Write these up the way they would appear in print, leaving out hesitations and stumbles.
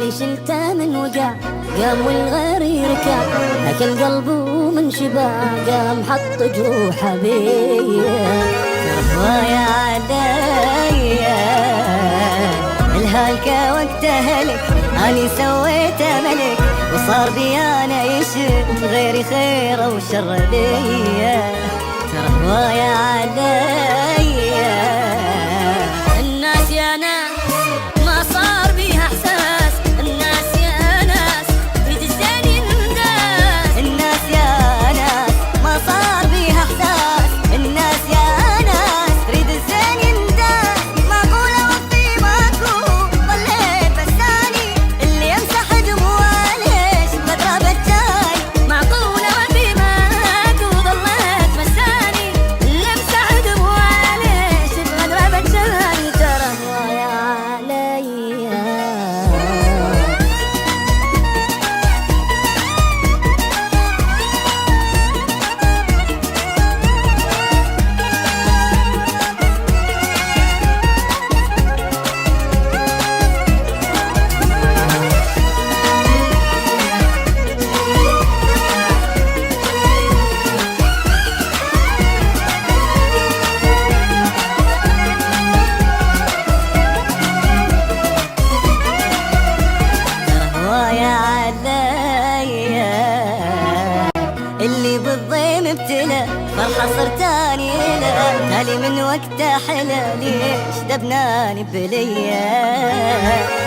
اللي شلته من وقع قام والغير يركع، لكن قلبه من شبع قام حط جروحه بيا. ترى يا عدايا الهلكة وقت هلك اني سويته ملك، وصار بي انا يشد غيري خير او شر ليا. ترى يا عدايا الناس يا ناس ما صار بيها احساس، الناس يا ناس تريد الزين ينداس، الناس يا ناس ما صار بيها احساس، الناس يا ناس تريد الزين ينداس. معقولة وفي ماكو ضليت بساني اللي يمسح دموعه ليش بضرب الجاي، معقولة وفي ماكو ضليت بساني اللي يمسح دموعه ليش بضرب الجاي. ترى يا عليا اللي بالضيم ابتلى فرحة صرت اني له، تالي من وقته حلا ليش دبناني بليا.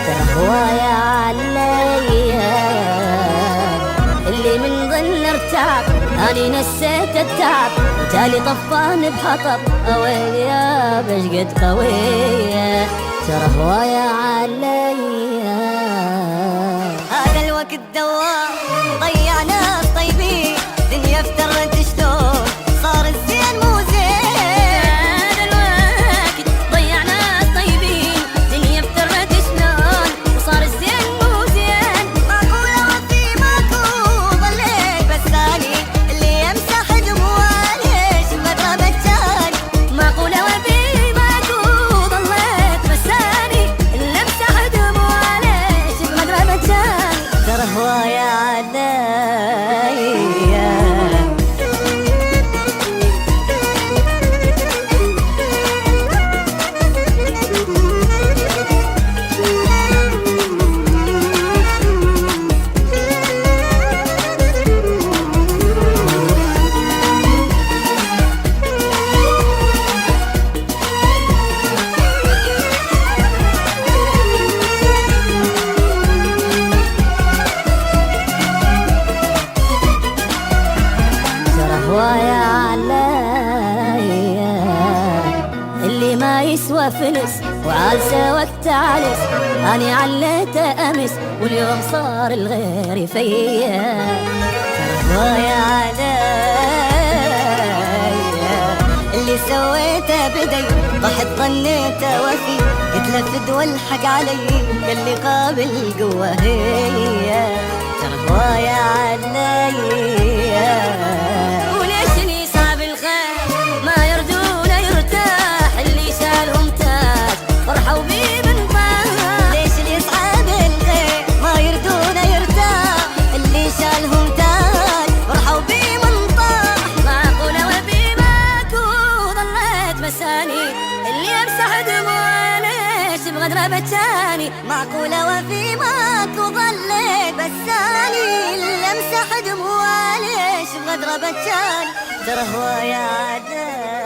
ترى يا عليا اللي من ظل ارتعب اني نسيت التعب، وتالي طفاني بحطب اويل يا بشقد قوية. ترى يا عليا هذا الوقت دوام ضيع ناس طيبين، دنيا افترت شلون صار الزين مو زين. هذا الوقت ضيع ناس طيبين، دنيا افترت شلون وصار الزين مو زين. معقولة وفي ماكو ضليت بساني اللي يمسح دموعه ليش بضرب الجاني، معقولة وفي ماكو ضليت بساني اللي يمسح دموعه ليش بضرب الجاني. ترى يا عدايا ويا عليا اللي ما يسوى فلس وعالسه وقت عالس، اني عليته امس واليوم صار الغير فيا. ويا عليا اللي سويته بدي ضحت ظنيته وفي، قلت له فدوى الحق علي قال لي قابل قوة هي. ترى يا عليا اللي يمسح دموعه ليش بغدرة بتاني، معقولة وفي ماكو ضليت بساني اللي يمسح دموعه ليش بغدرة بتاني. ترى هو يا عدايا